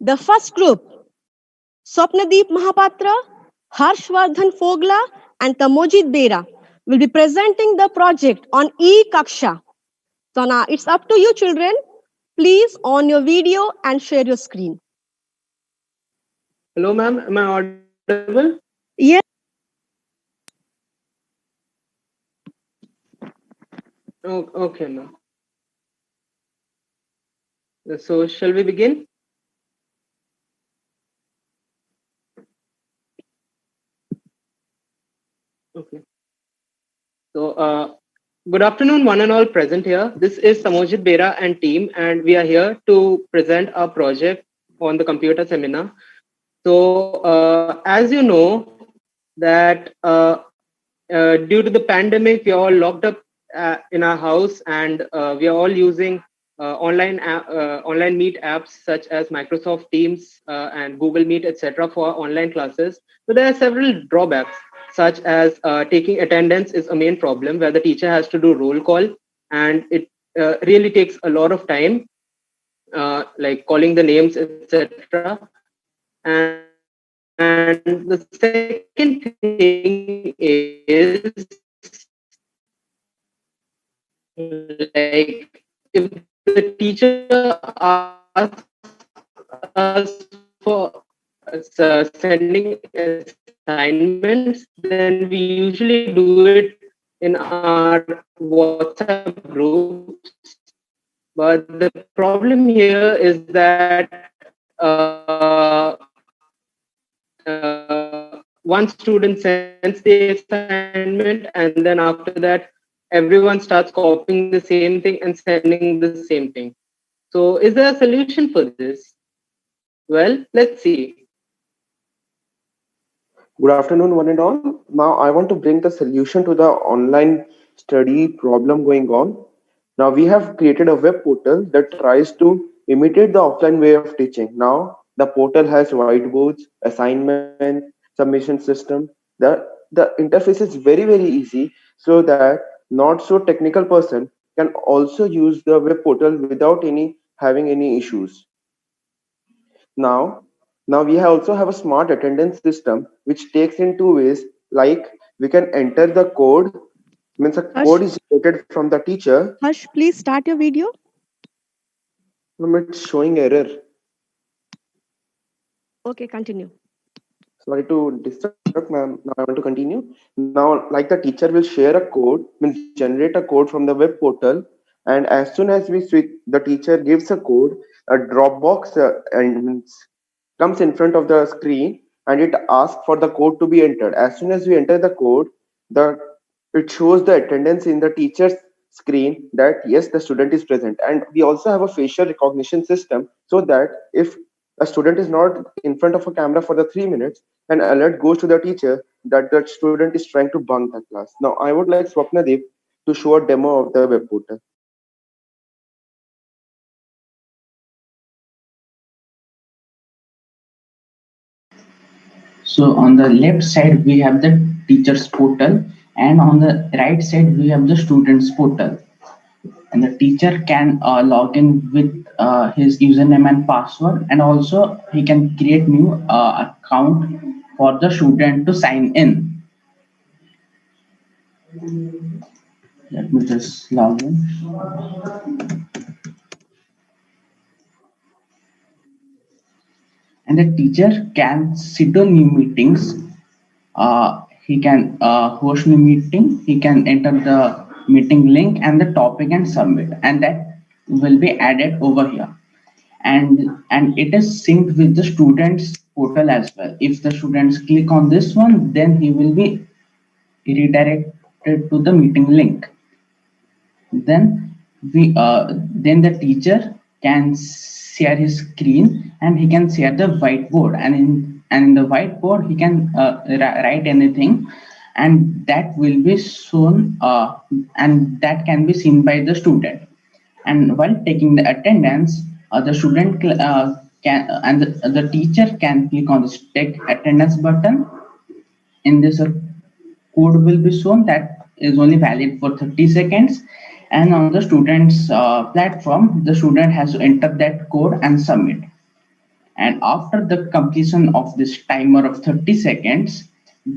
The first group, Swapnadeep Mahapatra, Harshvardhan Fogla, and Tamojit Bera, will be presenting the project on e-Kaksha. So now it's up to you, children. Please on your video and share your screen. Hello, ma'am. Am I audible? Yes. Oh, okay, ma'am. So, shall we begin? Okay. So, good afternoon, one and all present here. This is Samojit Bera and team, and we are here to present our project on the computer seminar. So, as you know, that due to the pandemic, we are all locked up in our house, and we are all using online meet apps such as Microsoft Teams and Google Meet, etc., for online classes. So there are several drawbacks, such as taking attendance is a main problem where the teacher has to do roll call, and it really takes a lot of time, like calling the names, etc. And the second thing is, like, if the teacher asks us for sending assignments, then we usually do it in our WhatsApp groups. But the problem here is that one student sends the assignment, and then after that, everyone starts copying the same thing and sending the same thing. So, is there a solution for this? Well, let's see. Good afternoon, one and all. Now, I want to bring the solution to the online study problem going on. Now, we have created a web portal that tries to imitate the offline way of teaching. Now, the portal has whiteboards, assignment, submission system. The interface is very easy so that not so technical person can also use the web portal without any having any issues. Now, now we also have a smart attendance system which takes in two ways. Like we can enter the code, means a Harsh, code is generated from the teacher. Harsh, please start your video. It's showing error. Okay, continue. Sorry to disrupt, ma'am. Now I want to continue. Now, like the teacher will share a code, means generate a code from the web portal, and as soon as we switch, the teacher gives a code, a Dropbox and comes in front of the screen, and it asks for the code to be entered. As soon as we enter the code, the it shows the attendance in the teacher's screen that yes, the student is present. And we also have a facial recognition system so that if a student is not in front of a camera for the 3 minutes, an alert goes to the teacher that the student is trying to bunk the class. Now, I would like Swapnadeep to show a demo of the web portal. So on the left side, we have the teacher's portal, and on the right side, we have the student's portal. And the teacher can log in with his username and password, and also he can create new account for the student to sign in. Let me just log in. And the teacher can sit on new meetings. He can host new meeting. He can enter the meeting link and the topic and submit, and that will be added over here. And it is synced with the students portal as well. If the students click on this one, then he will be redirected to the meeting link. Then the teacher can share his screen, and he can share the whiteboard, and in the whiteboard he can write anything, and that will be shown, and that can be seen by the student. And while taking the attendance, the student can and the teacher can click on the take attendance button. In this, code will be shown that is only valid for 30 seconds, and on the student's platform, the student has to enter that code and submit. And after the completion of this timer of 30 seconds,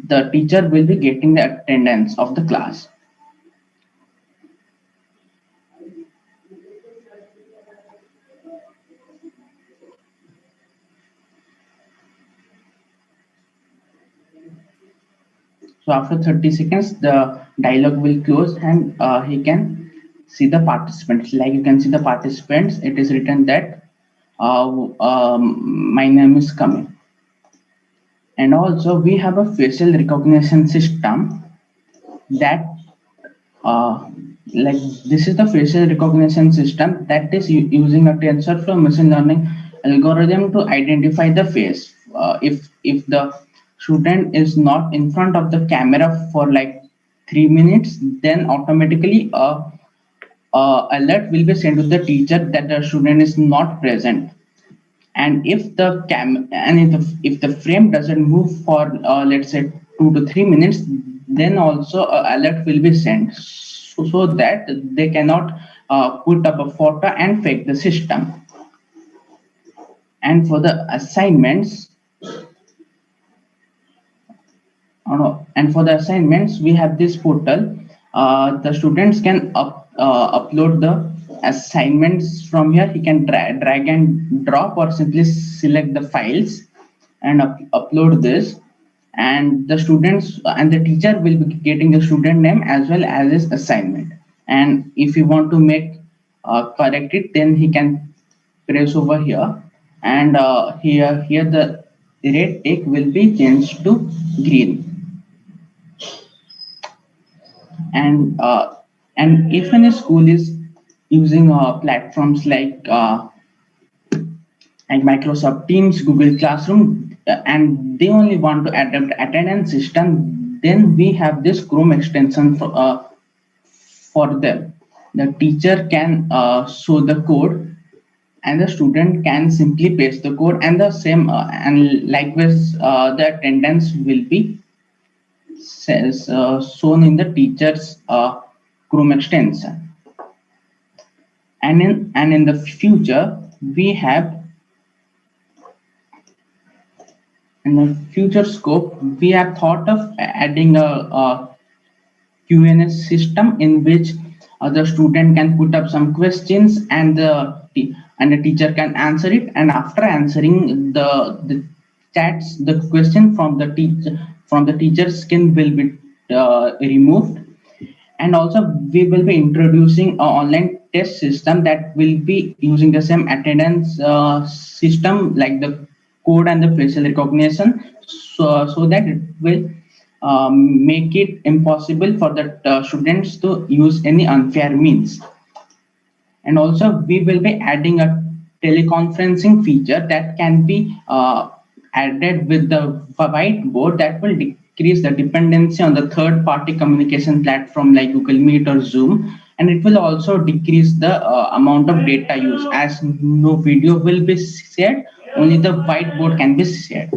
the teacher will be getting the attendance of the class. So after 30 seconds, the dialog will close and he can see the participants. Like you can see the participants, it is written that my name is coming. And also we have a facial recognition system that like this is the facial recognition system that is using a TensorFlow machine learning algorithm to identify the face. If the student is not in front of the camera for like 3 minutes, then automatically alert will be sent to the teacher that the student is not present. And if the if the frame doesn't move for let's say 2 to 3 minutes, then also alert will be sent so that they cannot put up a photo and fake the system. And for the assignments, we have this portal. The students can upload the assignments from here. He can drag and drop or simply select the files and upload this. And the students and the teacher will be getting the student name as well as his assignment. And if you want to make correct it, then he can press over here, and here the red tick will be changed to green. And if any school is using platforms like Microsoft Teams, Google Classroom, and they only want to adapt attendance system, then we have this Chrome extension for them. The teacher can show the code, and the student can simply paste the code, and the same and likewise the attendance will be shown in the teacher's Chrome extension. And in the future, we have in the future scope, we have thought of adding a Q&A system in which the student can put up some questions, and the teacher can answer it. And after answering the question from the teacher's skin will be removed. And also we will be introducing an online test system that will be using the same attendance system like the code and the facial recognition, so that it will make it impossible for the students to use any unfair means. And also we will be adding a teleconferencing feature that can be added with the whiteboard that will decrease the dependency on the third-party communication platform like Google Meet or Zoom. And it will also decrease the amount of data used, as no video will be shared, only the whiteboard can be shared.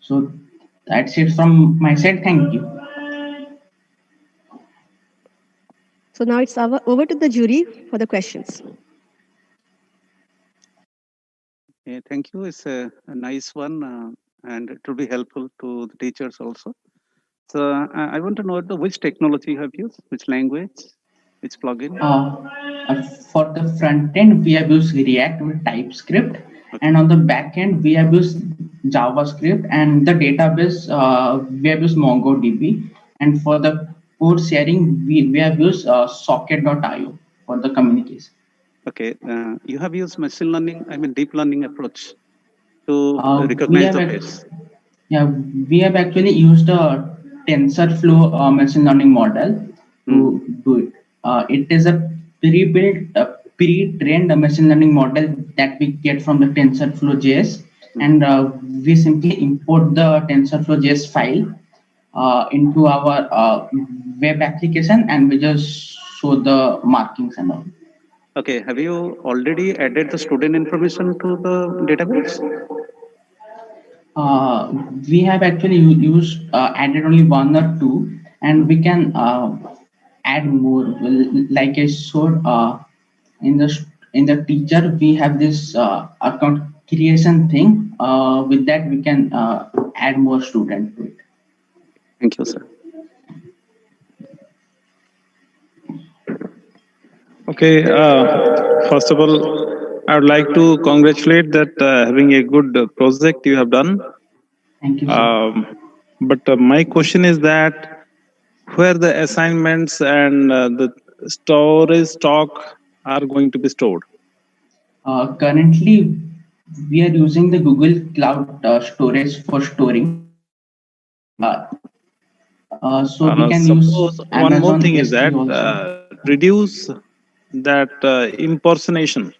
So that's it from my side. Thank you. So now it's over to the jury for the questions. Yeah, thank you. It's a nice one, and it will be helpful to the teachers also. So I want to know which technology you have used, which language, which plugin. For the front end, we have used React with TypeScript, and on the back end, we have used JavaScript, and the database we have used MongoDB. And for the code sharing, we have used Socket.io for the communication. Okay, you have used machine learning, deep learning approach to recognize the face. Yeah, we have actually used a TensorFlow machine learning model to do it. It is a pre-built, pre-trained machine learning model that we get from the TensorFlow JS, and we simply import the TensorFlow JS file into our web application, and we just show the markings and all. Okay, have you already added the student information to the database? We have actually used added only one or two, and we can add more. Like I showed in the teacher, we have this account creation thing. With that, we can add more students to it. Thank you, sir. Okay. First of all, I would like to congratulate that having a good project you have done. Thank you, sir. But my question is that where the assignments and the storage stock are going to be stored? Currently, we are using the Google Cloud storage for storing. So we can use Suppose one more Amazon thing is that S3 also. reduce that impersonation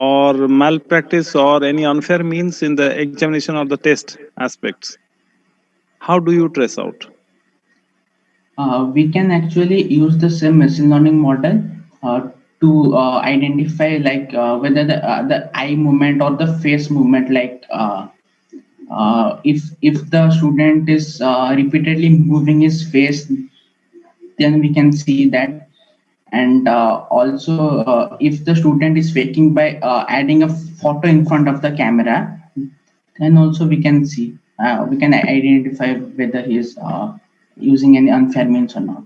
or malpractice or any unfair means in the examination or the test aspects. How do you trace out? We can actually use the same machine learning model to identify whether the eye movement or the face movement, if the student is repeatedly moving his face, then we can see that. And also, if the student is faking by adding a photo in front of the camera, then also we can see, we can identify whether he is using any unfair means or not.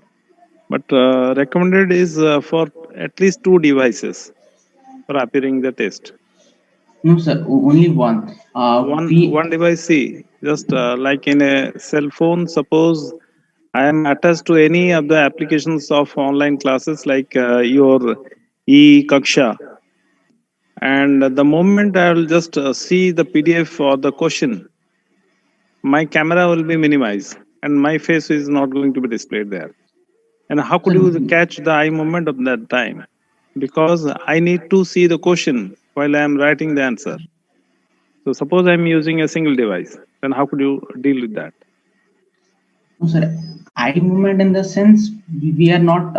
But recommended is for at least 2 devices for appearing the test. No, sir, only one. One device, see, just like in a cell phone, suppose I am attached to any of the applications of online classes like your e-Kaksha, and the moment I will just see the PDF or the question, my camera will be minimized and my face is not going to be displayed there. And how could Sir, you catch the eye movement of that time? Because I need to see the question while I am writing the answer. So suppose I'm using a single device, then how could you deal with that? no, sir, eye movement in the sense we are not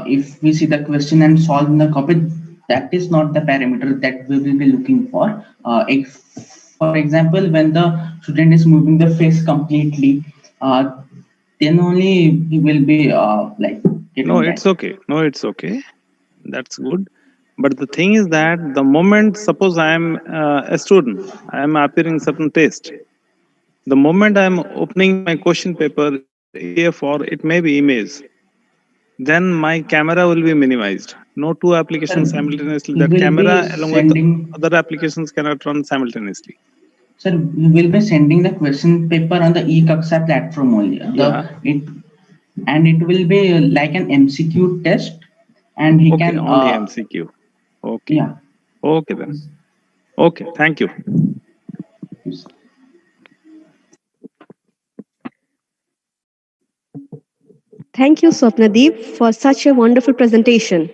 if we see the question and solve in the copy, that is not the parameter that we will be looking for. If, for example, when the student is moving the face completely, then only he will be getting No, that. it's okay. No, it's okay. That's good. But the thing is that the moment, suppose I am a student, I am appearing certain test. The moment I am opening my question paper, PDF or it may be image, then my camera will be minimized. No two applications Sir, simultaneously. we That will be camera along with sending. other applications cannot run simultaneously. Sir, we will be sending the question paper on the eKaksha platform only. And it will be like an MCQ test, and he Okay, can. only MCQ. Okay. Yeah. Okay then. Okay, thank you. Thank you, Swapnadeep, for such a wonderful presentation.